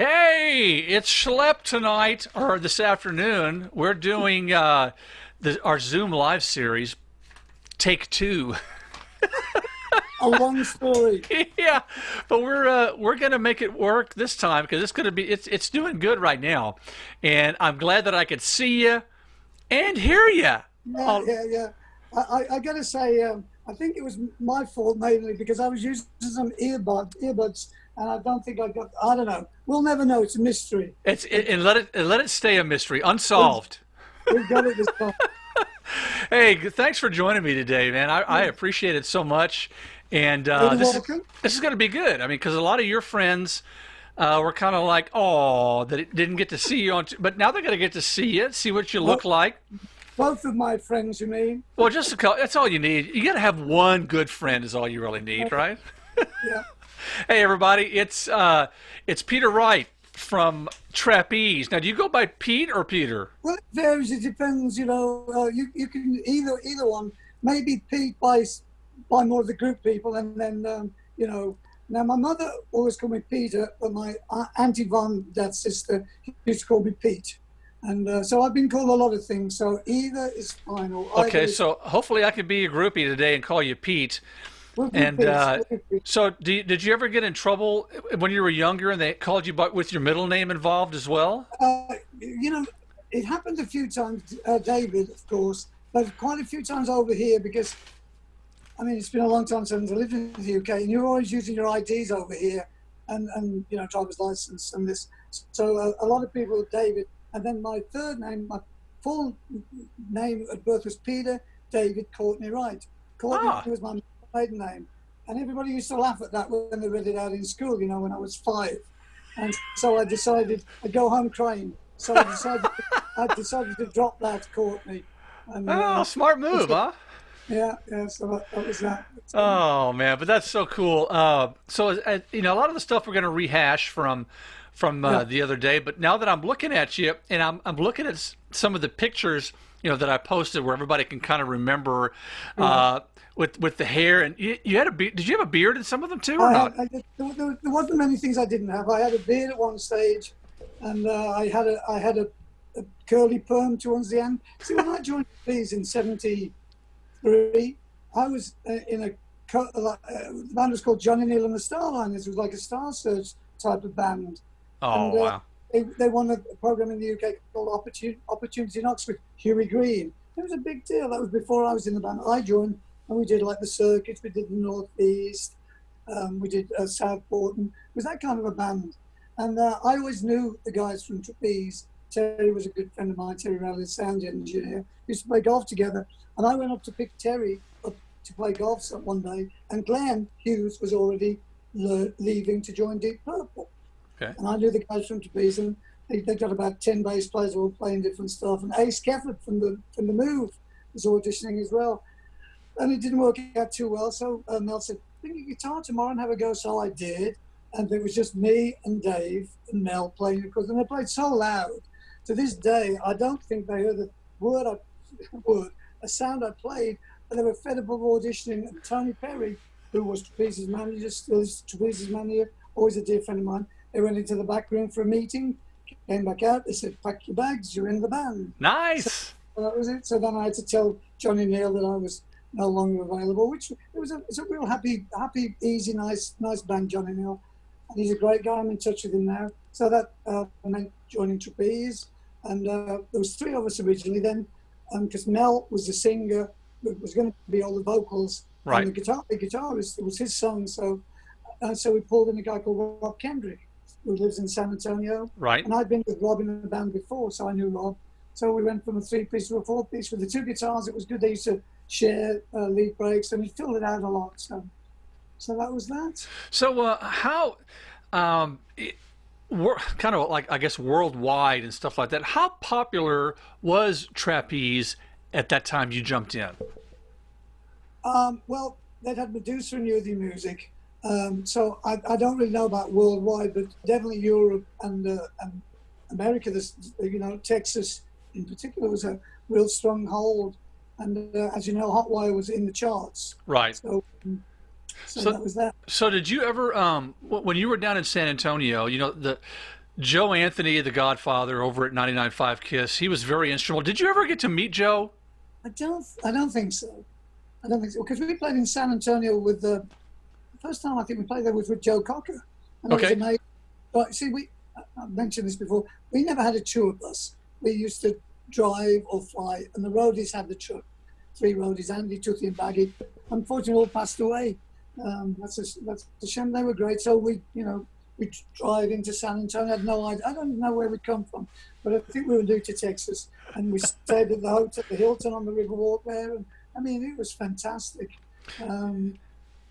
Hey, it's Schlep tonight or this afternoon. We're doing our Zoom live series, take two. A long story. Yeah, but we're gonna make it work this time because it's doing good right now, and I'm glad that I could see you and hear you. Yeah, Oh, yeah, yeah. I got to say, I think it was my fault mainly because I was using some earbuds, and I don't think I got. I don't know. We'll never know. It's a mystery. But and let it stay a mystery, we've, unsolved. we've got it this time. Hey, thanks for joining me today, man. I appreciate it so much, and You're welcome. this is going to be good. I mean, because a lot of your friends were kind of like, oh, that it didn't get to see you but now they're going to get to see you, see what you look Well, like. both of my friends, you mean? Well, that's all you need. You got to have one good friend is all you really need, right? Yeah. Hey, everybody, it's Peter Wright from Trapeze. Now, do you go by Pete or Peter? Well, it varies. It depends. You can either one. Maybe Pete by more of the group people, and then Now, my mother always called me Peter, but my Auntie Von, dad's sister, used to call me Pete. And so I've been called a lot of things. So either is fine, or either Okay, is so hopefully I can be a groupie today and call you Pete. we'll do And Pete. We'll do Pete. so, did you ever get in trouble when you were younger and they called you with your middle name involved as well? You know, it happened a few times, David, of course, but quite a few times over here because, I mean, it's been a long time since I lived in the UK, and you're always using your IDs over here, and driver's license and this. So a lot of people, David, and then my third name, my full name at birth was Peter David Courtney Wright. Courtney Ah, was my maiden name, and everybody used to laugh at that when they read it out in school. When I was 5, and so I decided I'd go home crying. So I decided to drop that Courtney, and oh, smart move, huh? yeah, yeah. So that was that. Oh man, but that's so cool. A lot of the stuff we're going to rehash from Yeah. the other day. But now that I'm looking at you, and I'm looking at some of the pictures, that I posted where everybody can kind of remember Right. with the hair. And you had a did you have a beard in some of them too, or I had, not? there wasn't many things I didn't have. I had a beard at one stage, and I had a curly perm towards the end. See, when I joined these in '73, I was in the band was called Johnny Neal and the Starliners. It was like a Star Search type of band, Oh and wow. they won a program in the UK called Opportunity Knocks with Huey Green. It was a big deal. That was before I was in the band. I joined, and we did like the circuits. We did the North East. We did Southport, and it was that kind of a band. And I always knew the guys from Trapeze. Terry was a good friend of mine. Terry Rowley, sound engineer. We used to play golf together. And I went up to pick Terry up to play golf one day, and Glenn Hughes was already leaving to join Deep Purple. Okay. And I knew the guys from Trapeze, and they got about 10 bass players all playing different stuff. And Ace Kefford from the Move was auditioning as well. And it didn't work out too well. So Mel said, bring your guitar tomorrow and have a go. So I did. And it was just me and Dave and Mel playing, because and they played so loud. To this day, I don't think they heard the a sound I played, but they were fed up of auditioning. And Tony Perry, who was Trapeze's manager, still is Trapeze's manager, always a dear friend of mine. They went into the back room for a meeting, came back out. They said, pack your bags, you're in the band. So Nice. that was it. So then I had to tell Johnny Neal that I was no longer available, which it's a real happy, easy, nice band, Johnny Neal. And he's a great guy. I'm in touch with him now. So that meant joining Trapeze. And there was 3 of us originally then, because Mel was the singer, was going to be all the vocals, and Right. the guitarist, it was his song. So we pulled in a guy called Rob Kendrick, who lives in San Antonio. Right. And I'd been with Rob in the band before, so I knew Rob. So we went from a 3-piece to a 4-piece with the 2 guitars. It was good. They used to share lead breaks, and it filled it out a lot. So that was that. So how kind of like I guess worldwide and stuff like that. How popular was trapeze at that time you jumped in? Well, they'd had Medusa and You're the Music. So I don't really know about worldwide, but definitely Europe and America. Texas in particular was a real strong hold. And as you know, Hotwire was in the charts. Right. So So that was that. so did you ever when you were down in San Antonio, the Joe Anthony, the Godfather, over at 99.5 Kiss, he was very instrumental. Did you ever get to meet Joe? I don't think so. I don't think so because we played in San Antonio with the first time I think we played there was with Joe Cocker, and it was Okay. amazing. But see, I mentioned this before. We never had a tour bus. We used to drive or fly, and the roadies had the truck. Three roadies: Andy, Toothy, and Baggy. Unfortunately, all passed away. That's a shame. They were great. So we drive into San Antonio. I had no idea. I don't know where we'd come from, but I think we were due to Texas, and we stayed at the hotel, the Hilton on the Riverwalk there. And I mean, it was fantastic. And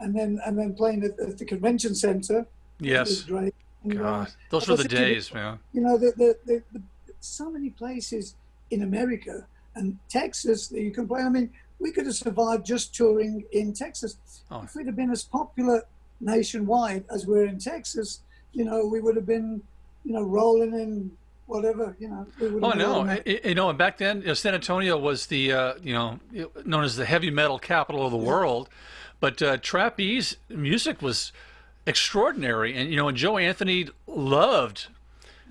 then playing at the convention center was Yes. great. And, God, those were the days, man. so many places in America and Texas that you can play. I mean, we could have survived just touring in Texas. Oh. If we'd have been as popular nationwide as we're in Texas, we would have been, rolling in whatever, we would have Oh been no, rolling. and back then, San Antonio was the known as the heavy metal capital of the world, but trapeze music was extraordinary, and Joe Anthony loved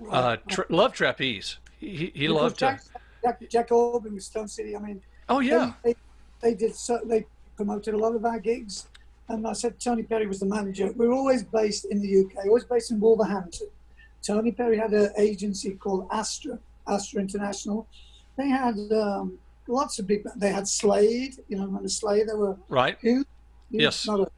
loved trapeze. He Because loved. Jack Orban with Stone City. I mean, Oh yeah, they promoted a lot of our gigs, and I said Tony Perry was the manager. We were always based in the UK, always based in Wolverhampton. Tony Perry had an agency called Astra International. They had lots of big. They had Slade, remember Slade? They were right. huge. Yes. Not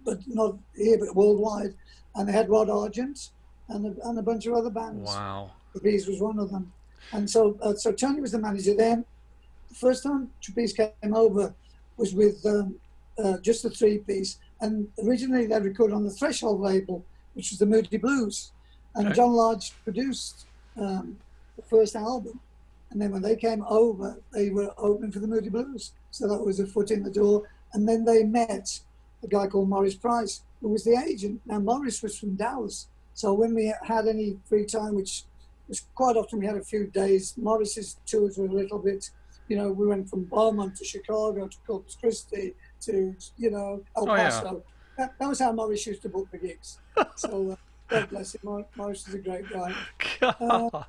but not here, but worldwide. And they had Rod Argent and a bunch of other bands. Wow. Trapeze was one of them. And so Tony was the manager then. The first time Trapeze came over was with just a three-piece. And originally they recorded on the Threshold label, which was the Moody Blues. And Okay. John Lodge produced the first album. And then when they came over, they were opening for the Moody Blues. So that was a foot in the door. And then they met a guy called Morris Price, who was the agent. Now, Morris was from Dallas. So when we had any free time, which was quite often, we had a few days, Morris's tours were a little bit, we went from Beaumont to Chicago to Corpus Christi to, El Paso. That was how Morris used to book the gigs. So God bless him. Morris is a great guy. God.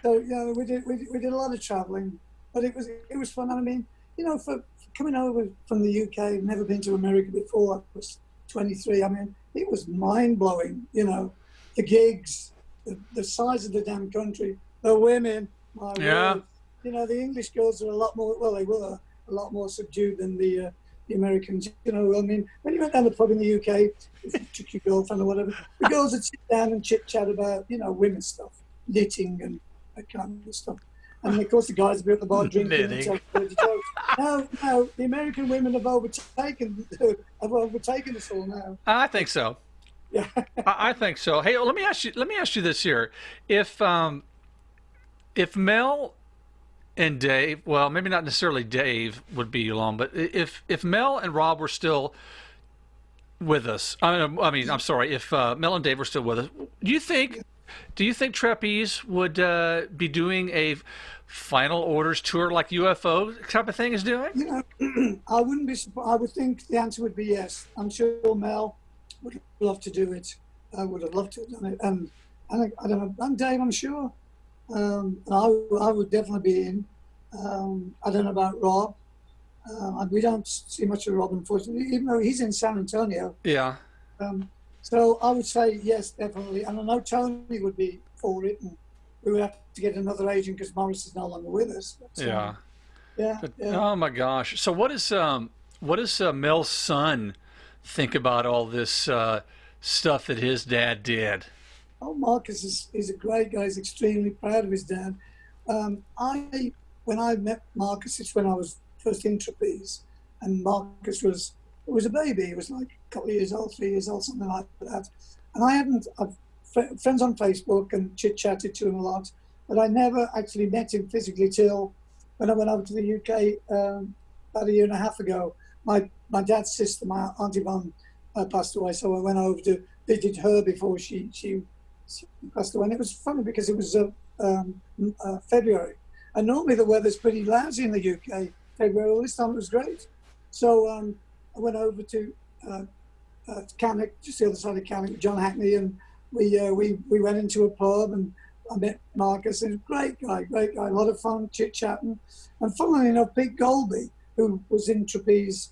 So we did a lot of traveling, but it was fun. I mean, for coming over from the UK, never been to America before. I was 23. I mean, it was mind blowing. The gigs, the size of the damn country, the women. My Yeah. word. The English girls are a lot more. Well, they were a lot more subdued than the Americans. I mean, when you went down the pub in the UK, if you took your girlfriend or whatever, the girls would sit down and chit chat about women's stuff, knitting and that kind of stuff. And of course, the guys would be at the bar drinking and Knitting. telling dirty jokes. No, the American women have overtaken us all now. I think so. Yeah. I think so. Hey, let me ask you this here. If Mel and Dave, well, maybe not necessarily Dave would be along, but if Mel and Rob were still with us, I'm sorry, if Mel and Dave were still with us, do you think Trapeze would be doing a final orders tour like UFO type of thing is doing? I wouldn't be surprised. I would think the answer would be yes. I'm sure Mel would love to do it. I would have loved to have done it. And I don't know. And Dave, I'm sure. And I would definitely be in. I don't know about Rob. And we don't see much of Rob, unfortunately, even though he's in San Antonio. Yeah. So I would say yes, definitely. And I know Tony would be for it. And we would have to get another agent because Morris is no longer with us. But, Yeah. Yeah. Oh my gosh. So what does Mel's son think about all this stuff that his dad did? Oh, Marcus is a great guy. He's extremely proud of his dad. When I met Marcus, it's when I was first in Trapeze, and Marcus was a baby. He was like a couple of years old, 3 years old, something like that. And I've friends on Facebook and chit-chatted to him a lot, but I never actually met him physically till when I went over to the UK about a year and a half ago. My dad's sister, my Auntie Yvonne, passed away, so I went over to visit her before she passed away. And it was funny because it was February, and normally the weather's pretty lousy in the UK. February, well, this time it was great. So I went over to Cannock, just the other side of Cannock, with John Hackney, and we went into a pub and I met Marcus, and great guy, a lot of fun chit chatting. And funnily enough, Pete Golby, who was in Trapeze,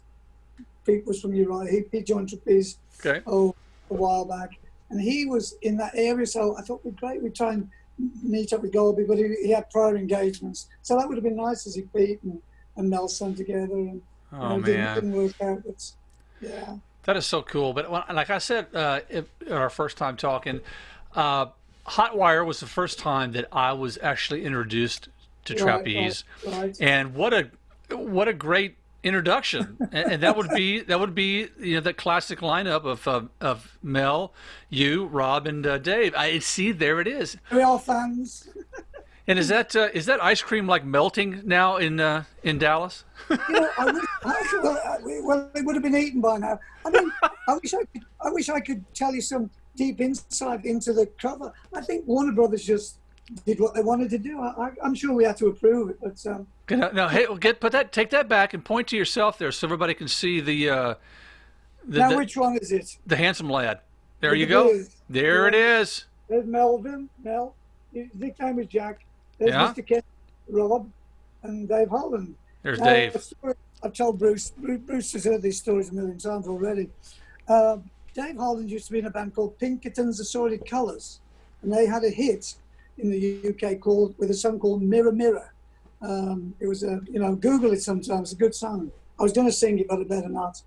Pete was from Uriah. He joined Trapeze Okay. A while back, and he was in that area. So I thought, we'd great. We'd try and meet up with Golby, but he had prior engagements, so that would have been nice to see Pete and Nelson together. And Oh didn't man, work out, but yeah. that is so cool. But like I said, our first time talking, Hotwire was the first time that I was actually introduced to trapeze, Right. and what a great introduction. And that would be that classic lineup of Mel, you, Rob, and Dave. I see, there it is. We are fans. And is that ice cream like melting now in Dallas? Well, it would have been eaten by now. I mean, I wish I could tell you some deep insight into the cover. I think Warner Brothers just did what they wanted to do. I'm sure we had to approve it, but No, hey, take that back and point to yourself there, so everybody can see now which one is it? the handsome lad. There Look you at go. this. There it is. There's Melvin, Mel. His nickname was Jack. There's Yeah. Mr. Kent, Rob, and Dave Holland. There's Now, Dave. a story I've told Bruce. Bruce has heard these stories a million times already. Dave Holland used to be in a band called Pinkerton's Assorted Colours, and they had a hit in the UK with a song called Mirror Mirror. It was Google it sometimes. A good song. I was going to sing it, but I better not.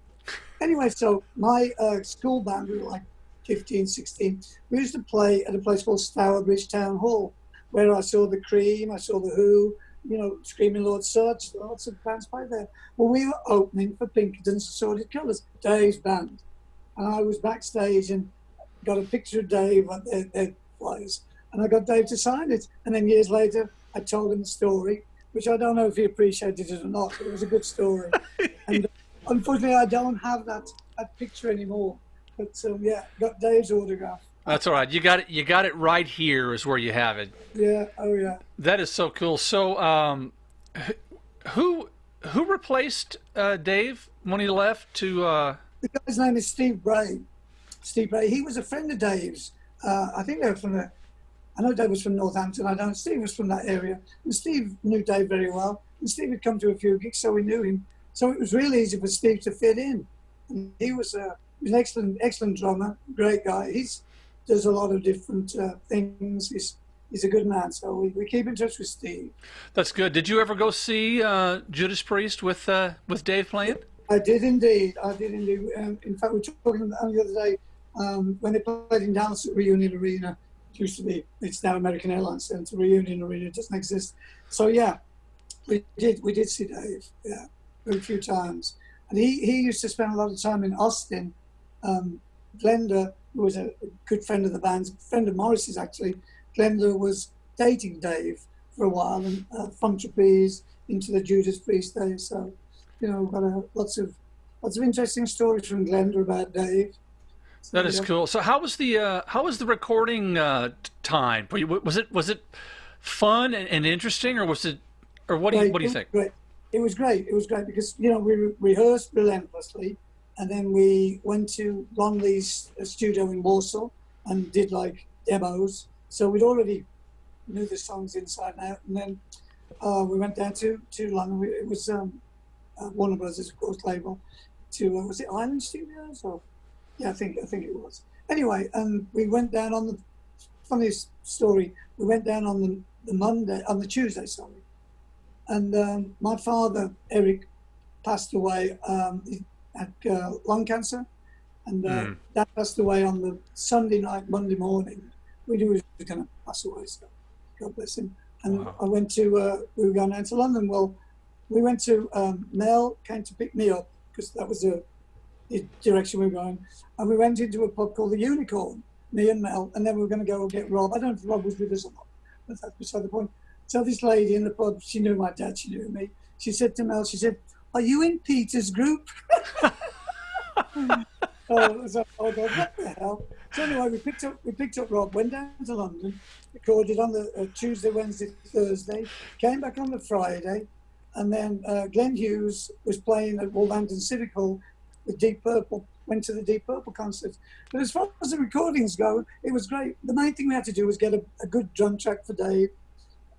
Anyway, so my school band, we were like 15, 16. We used to play at a place called Stourbridge Town Hall, where I saw the Cream, I saw the Who, Screaming Lord Sutch, lots of bands played there. Well, we were opening for Pinkerton's Assorted Colours, Dave's band. And I was backstage and got a picture of Dave on their flyers. And I got Dave to sign it. And then years later, I told him the story, which I don't know if he appreciated it or not, but it was a good story. And unfortunately, I don't have that picture anymore. But got Dave's autograph. That's all right. You got it right here is where you have it. Yeah. Oh, yeah. That is so cool. So, who replaced Dave when he left to? The guy's name is Steve Bray. Steve Bray. He was a friend of Dave's. I think they were from I know Dave was from Northampton. I don't. Steve was from that area, and Steve knew Dave very well. And Steve had come to a few gigs, so we knew him. So it was really easy for Steve to fit in. And he was an excellent drummer, great guy. He does a lot of different things. He's a good man. So we keep in touch with Steve. That's good. Did you ever go see Judas Priest with Dave playing? I did indeed. In fact, we were talking the other day when they played in Dallas at Reunion Arena. It used to be. It's now American Airlines Center. Reunion Arena. It doesn't exist. So yeah, we did see Dave. Yeah, a few times. And he used to spend a lot of time in Austin. Glenda, who was a good friend of the band's, friend of Morris's actually. Glenda was dating Dave for a while, and from Trapeze into the Judas Priest days. So, got lots of interesting stories from Glenda about Dave. So, That is cool. So how was the recording time? Was it fun and interesting, or was it, or what do you think? Great. It was great. It was great because we rehearsed relentlessly, and then we went to Longley's studio in Warsaw and did like demos. So we'd already knew the songs inside and out, and then we went down to London. It was Warner Brothers, of course, label. To was it Island Studios or? Yeah, I think it was. Anyway, we went down on the funniest story. We went down on the Tuesday, sorry. And my father, Eric, passed away. He had lung cancer, and Dad passed away on the Sunday night, Monday morning. We knew he was going to pass away, so God bless him. And wow. I went to, we were going down to London. Well, we went to, Mel came to pick me up because that was the direction we were going. And we went into a pub called the Unicorn, me and Mel, and then we were going to go and get Rob. I don't know if Rob was with us or not, but that's beside the point. So this lady in the pub, she knew my dad, she knew me. She said to Mel, she said, "Are you in Peter's group?" Oh, so I go, what the hell? So anyway, we picked up Rob, went down to London, recorded on the Tuesday, Wednesday, Thursday, came back on the Friday, and then Glenn Hughes was playing at Wolverhampton Civic Hall with Deep Purple went to the Deep Purple concert. But as far as the recordings go, it was great. The main thing we had to do was get a good drum track for Dave,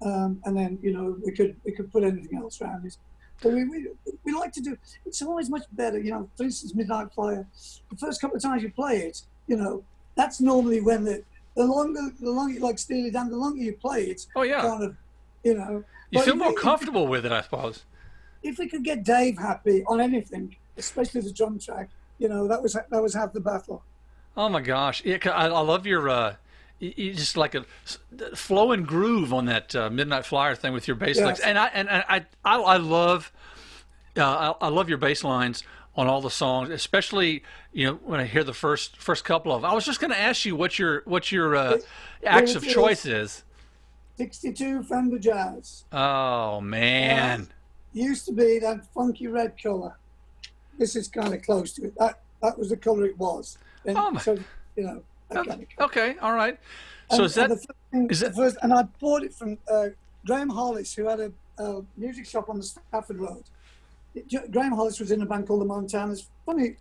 and then we could put anything else around it. But we like to do. It's always much better. For instance, Midnight Flyer. The first couple of times you play it, that's normally when the longer you like Steely Dan, the longer you play it. Oh yeah. Kind of, You feel more comfortable with it, I suppose. If we could get Dave happy on anything, especially the drum track, that was half the battle. Oh my gosh! Yeah, I love your you just like a flow and groove on that Midnight Flyer thing with your bass licks, Yes. and I love I love your bass lines on all the songs, especially when I hear the first couple of them. I was just going to ask you what your acts of choice is. 62 Fender Jazz. Oh man! Used to be that funky red color. This is kind of close to it. That was the color it was. And Oh my. so that kind of color. Okay, all right. So is that the first, and I bought it from Graham Hollis, who had a music shop on the Stafford Road. Graham Hollis was in a band called the Montanas. Funny,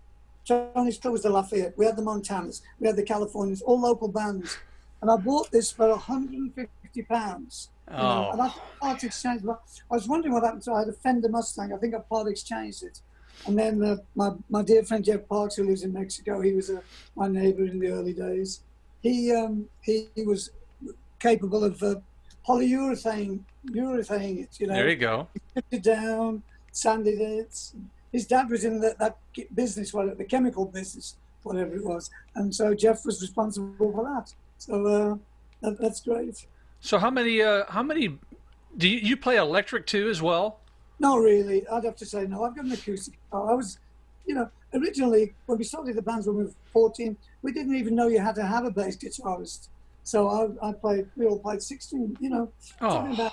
Tony's Club was the Lafayette. We had the Montanas, we had the Californians, all local bands. And I bought this for £150. Oh. And I part exchanged. I was wondering what happened to. I had a Fender Mustang. I think I part exchanged it. And then my dear friend Jeff Parks, who lives in Mexico, he was my neighbor in the early days. He was capable of polyurethane it. There you go. He stripped it down, sanded it. His dad was in that business, the chemical business, whatever it was. And so Jeff was responsible for that. So that's great. So how many do you play electric too as well? Not really. I'd have to say no. I've got an acoustic guitar. I was, originally when we started the bands when we were 14, we didn't even know you had to have a bass guitarist. So we all played 16, talking about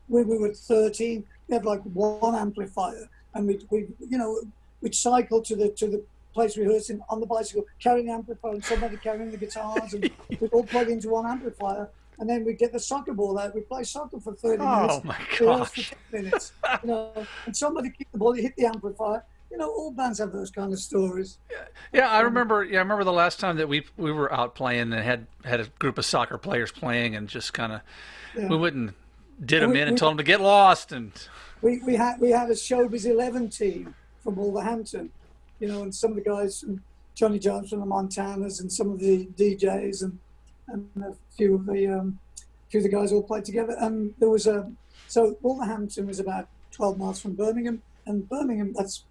when we were 13, we had like one amplifier, and we'd cycle to the place rehearsing on the bicycle, carrying the amplifier and somebody carrying the guitars, and we'd all plug into one amplifier. And then we'd get the soccer ball out. We'd play soccer for 30 minutes. Oh my rehearse for gosh! 10 minutes. And somebody kicked the ball, you hit the amplifier. All bands have those kind of stories. Yeah, I remember. Yeah, I remember the last time that we were out playing and had a group of soccer players playing, and just kind of we wouldn't did them in and told them to get lost. And we had a Showbiz 11 team from Wolverhampton, and some of the guys from Johnny Jones from the Montanas, and some of the DJs, and a few of the guys all played together. And there was so Wolverhampton was about 12 miles from Birmingham, and Birmingham, that's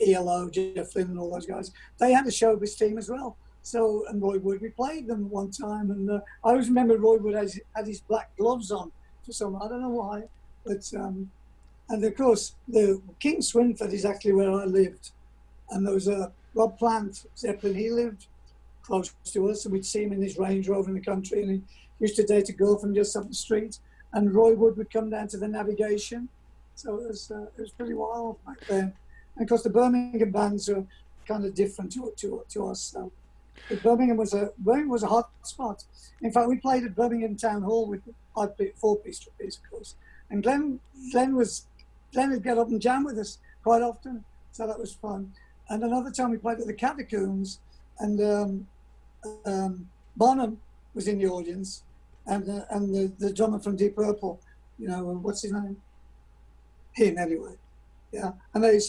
ELO, Jeff Lynne, and all those guys. They had a Showbiz team as well. So, and Roy Wood, we played them one time, and I always remember Roy Wood had his black gloves on for some, I don't know why, but and of course the King Swinford is actually where I lived, and there was a Rob Plant, Zeppelin, he lived close to us, and we'd see him in his Range Rover in the country, and he used to date a girl from just up the street, and Roy Wood would come down to the navigation. So it was pretty wild back then. And of course the Birmingham bands are kind of different to us. So but Birmingham was a hot spot. In fact, we played at Birmingham Town Hall with four-piece trapeze, of course. And Glenn would get up and jam with us quite often, so that was fun. And another time we played at the Catacombs, and Bonham was in the audience, and the drummer from Deep Purple, what's his name? Him, anyway. Yeah, and we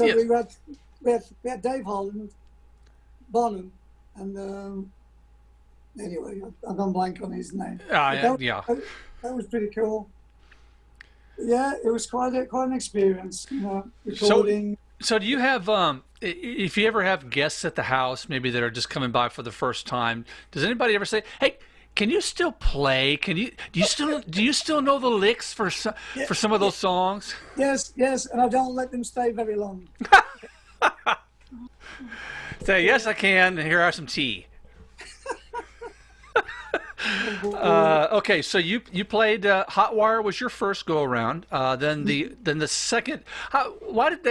had Dave Holland, Bonham, and anyway, I've gone blank on his name. That was pretty cool. Yeah, it was quite an experience, recording. So do you have if you ever have guests at the house, maybe that are just coming by for the first time, does anybody ever say, "Hey, can you still play? Do you still know the licks for some of those songs?" Yes, and I don't let them stay very long. Say, "Yes, I can. Here are some tea." Okay, so you played Hot Wire was your first go around. Then the second. Why did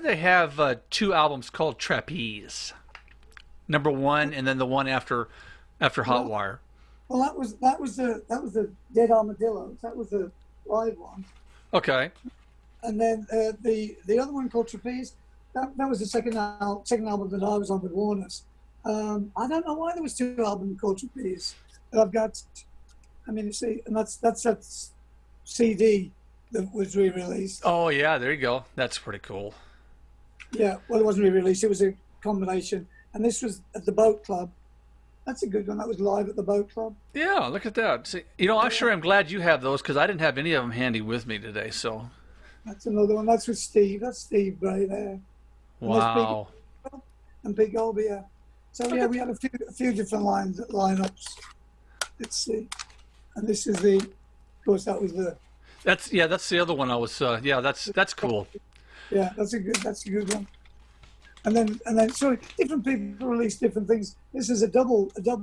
they have two albums called Trapeze? Number one, and then the one after Hot Wire. Well, that was the Dead Armadillos. That was the live one. Okay. And then the other one called Trapeze. that was the second album that I was on with Warner's. I don't know why there was two albums called Trapeze, but I've got. I mean, see, and that's that CD that was re-released. Oh yeah, there you go. That's pretty cool. Yeah, well, it wasn't re-released. It was a combination, and this was at the Boat Club. That's a good one. That was live at the Boat Club. Yeah, look at that. See, you know, I sure am glad you have those because I didn't have any of them handy with me today. So, That's another one. That's with Steve. That's Steve Bray there. And there's wow. Big Olby. Yeah. So yeah, we had a few different lineups. Let's see. And this is of course, that was the. That's the other one I was. Yeah, that's cool. Yeah, that's a good one. And then, sorry, different people release different things. This is a double D,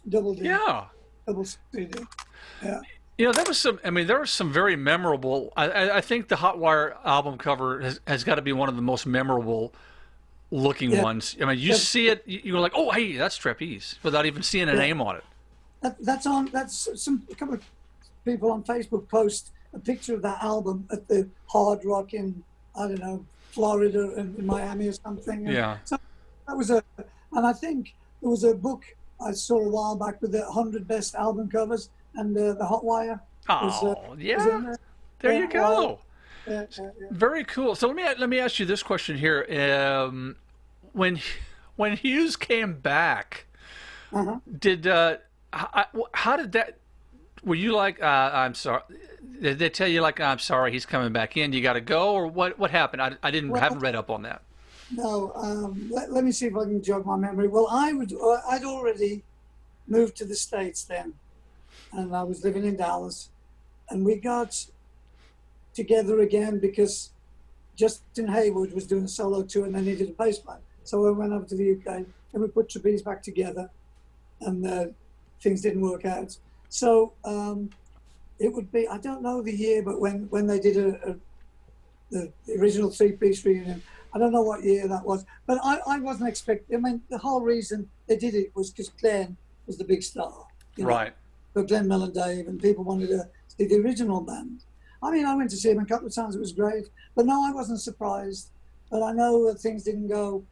Yeah. double CD. Yeah. You know, there was some. I mean, there was some very memorable. I think the Hotwire album cover has got to be one of the most memorable looking Yeah. ones. I mean, you see it, you're like, oh, hey, that's Trapeze, without even seeing a name on it. That's on. That's a couple of people on Facebook post a picture of that album at the Hard Rock in, I don't know, Florida and in Miami or something. And Yeah. so that was and I think there was a book I saw a while back with the 100 best album covers, and the Hotwire was, Oh, was yeah. in there. There Yeah, you go. Yeah. Very cool. So let me ask you this question here. When Hughes came back, Uh-huh. did how did that? Were you like, I'm sorry? Did they tell you like, I'm sorry, he's coming back in? You got to go, or what happened? I didn't Well, haven't read up on that. No, let me see if I can jog my memory. Well, I'd already moved to the States then, and I was living in Dallas, and we got together again because Justin Hayward was doing a solo tour and they needed a bass player. So I went over to the UK and we put Trapeze back together, and things didn't work out. So it would be, I don't know the year, but when they did the original three-piece reunion, I don't know what year that was, but I wasn't expecting. I mean, the whole reason they did it was because Glenn was the big star, you know, Right. for Glenn, Mel and Dave, and people wanted to see the original band. I mean, I went to see him a couple of times. It was great, but no, I wasn't surprised. But I know that things didn't go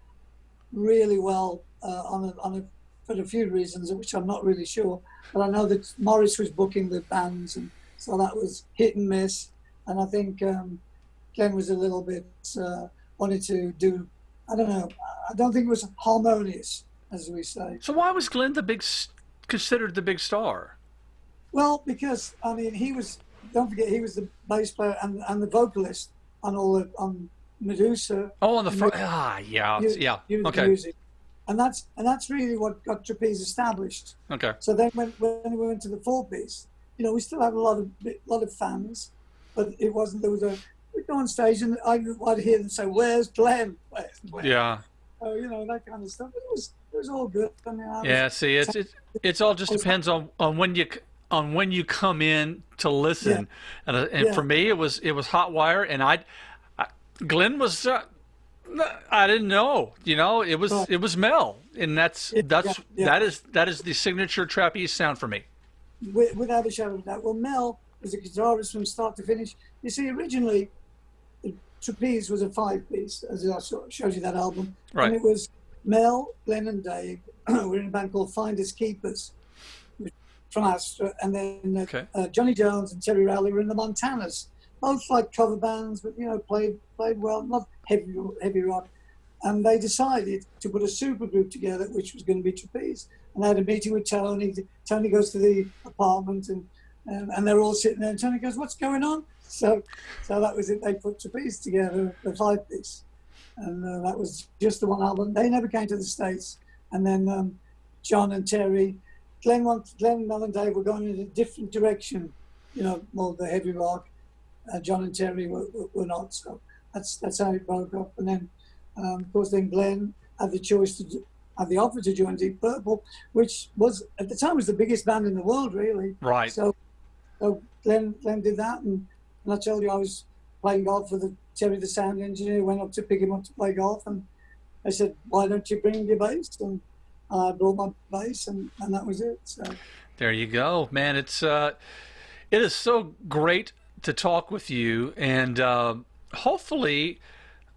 really well for a few reasons, which I'm not really sure. But I know that Morris was booking the bands, and so that was hit and miss. And I think Glenn was a little bit wanted to do. I don't know. I don't think it was harmonious, as we say. So why was Glenn considered the big star? Well, because I mean, he was. Don't forget, he was the bass player and the vocalist on Medusa. Oh, on the front. Yeah. Okay. Music. And that's really what got Trapeze established. Okay. So then when we went to the four piece, you know, we still had a lot of fans, but it wasn't. We'd go on stage and I'd hear them say, "Where's Glenn? Where's Glenn?" Yeah. Oh, you know, that kind of stuff. It was all good. I mean, Yeah. See, it's all just depends on when you come in to listen, and for me it was Hotwire, and Glenn was. I didn't know. You know, it was Mel, and that is the signature Trapeze sound for me. Without a shadow of a doubt. Well, Mel was a guitarist from start to finish. You see, originally, Trapeze was a 5-piece, as I showed you that album. Right. And it was Mel, Glenn, and Dave were in a band called Finders Keepers from Astra, and then Johnny Jones and Terry Rowley were in the Montanas. Both like cover bands, but you know, played well, not heavy rock. And they decided to put a super group together, which was going to be Trapeze. And they had a meeting with Tony. Tony goes to the apartment, and they're all sitting there. And Tony goes, "What's going on?" So that was it. They put Trapeze together, the 5-piece, and that was just the one album. They never came to the States. And then John and Terry, Glenn, Mel, and Dave were going in a different direction. You know, more the heavy rock. John and Terry were not. So that's how it broke up. And then, of course, then Glenn had the offer to join Deep Purple, which was at the time was the biggest band in the world, really. Right. So Glenn did that, and I told you I was playing golf with Terry, the sound engineer. Went up to pick him up to play golf, and I said, "Why don't you bring your bass?" And I brought my bass, and that was it. So there you go, man. It is so great to talk with you, and hopefully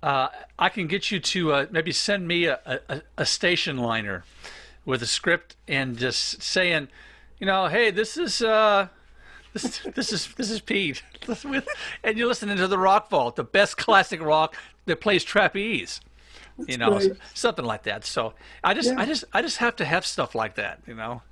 I can get you to maybe send me a station liner with a script and just saying, hey, this is Pete, and you're listening to the Rock Vault, the best classic rock that plays trapeze, That's great. something like that. So Yeah. I just have to have stuff like that. Well,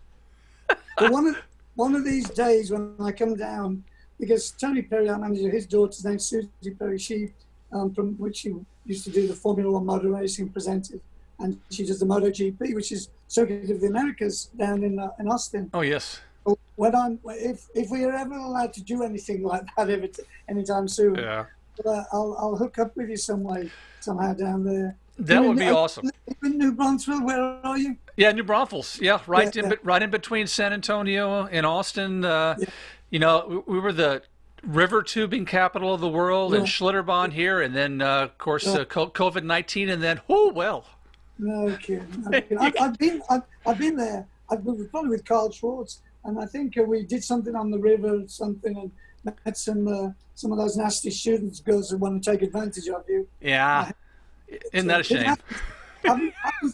one of these days when I come down, because Tony Perry, our manager, his daughter's name's Susie Perry. She, from which she used to do the Formula One motor racing, presented, and she does the MotoGP, which is Circuit of the Americas down in Austin. Oh yes. If we are ever allowed to do anything like that anytime soon, Yeah. I'll hook up with you some way, somehow down there. That would be awesome. In New Brunswick, where are you? Yeah, New Braunfels. Yeah, right Yeah, in yeah. right in between San Antonio and Austin. Yeah. We were the river tubing capital of the world, and Yeah. Schlitterbahn here, and then of course Yeah. COVID-19, and then well. No kidding. No kidding. I've been there. I've been probably with Carl Schwartz, and I think we did something on the river, and met some of those nasty students, girls who want to take advantage of you. Yeah, isn't that a It shame?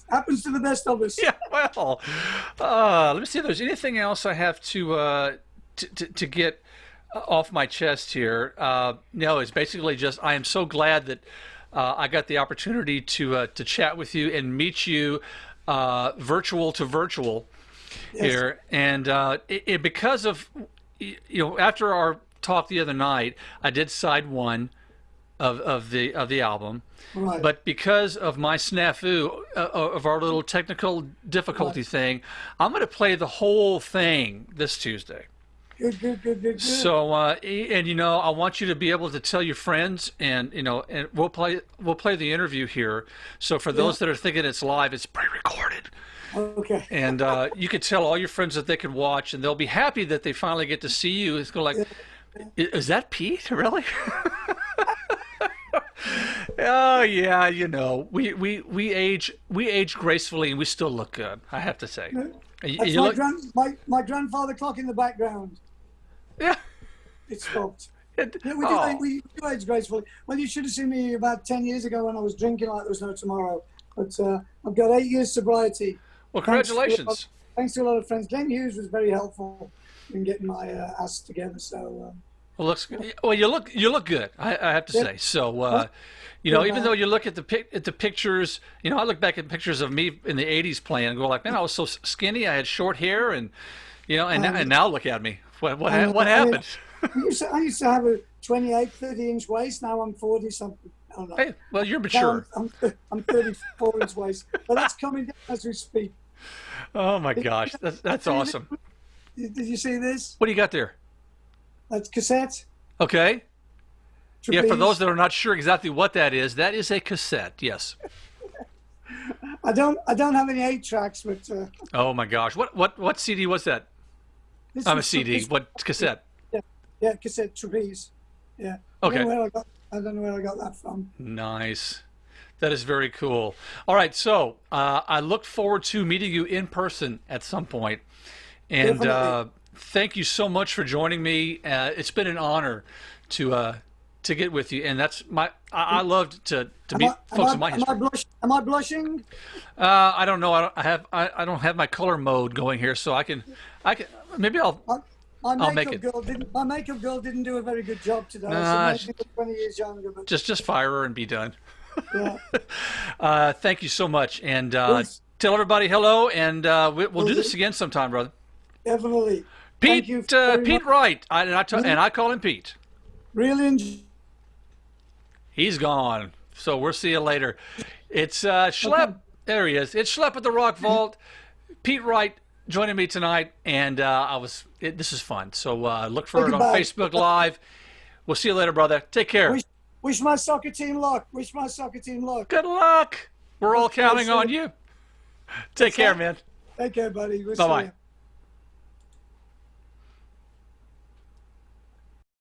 happens to the best of us. Yeah, well, let me see if there's anything else I have to get off my chest here. No, it's basically just I am so glad that I got the opportunity to chat with you and meet you virtual to virtual here, and because of after our talk the other night, I did side one of the album. Right. But because of my snafu of our little technical difficulty thing, I'm going to play the whole thing this Tuesday. Good. So and I want you to be able to tell your friends, and and we'll play the interview here. So for those that are thinking it's live, it's pre-recorded. Okay. And you could tell all your friends that they can watch, and they'll be happy that they finally get to see you. It's going like, is that Pete? Really? Oh yeah, we age gracefully, and we still look good. I have to say. That's my grandfather clock in the background. Yeah. It stopped. It- Yeah, oh. we do age gracefully. Well, you should have seen me about 10 years ago when I was drinking like there was no tomorrow. But I've got 8 years sobriety. Well, congratulations. Thanks to a lot of friends. Glenn Hughes was very helpful in getting my ass together. So Well, you look good. I have to say. So, even though you look at the pictures, I look back at pictures of me in the '80s playing and go like, man, I was so skinny. I had short hair, and and now look at me. What happened? I used to have a 28, 30-inch waist. Now I'm 40 something. I don't know. Hey, well, you're Now mature. I'm 34-inch waist, but that's coming down as we speak. Oh my gosh, that's awesome. Did you see this? What do you got there? That's cassette. Okay. Yeah, for Trapeze. those that are not sure exactly what that is a cassette. Yes. I don't have any 8 tracks, but Oh my gosh, what CD was that? this I'm a was- CD. this- What cassette? Yeah, cassette Trapeze. Yeah. Okay. I don't know where I got that from. Nice. That is very cool. All right, so I look forward to meeting you in person at some point. And Definitely. thank you so much for joining me. It's been an honor to get with you, and that's I loved to meet folks in my history. Am I blushing? I don't know. I don't have my color mode going here, so I can maybe I'll My make makeup girl didn't do a very good job today. Nah, She made me look 20 years younger. But just fire her and be done. yeah. Thank you so much, and Yes. tell everybody hello, and we'll do this again sometime, brother. Definitely. Pete, Thank you very Pete much. Wright, and I call him Pete. Really enjoy. He's gone, so we'll see you later. It's Schlepp. Okay. There he is. It's Schlepp at the Rock Vault. Pete Wright joining me tonight, and this is fun. So look for it on Goodbye. Facebook Live. We'll see you later, brother. Take care. Wish my soccer team luck. Wish my soccer team luck. Good luck. We're all counting see on you. you. Take care, man. Take care, buddy. We'll see Bye-bye. you.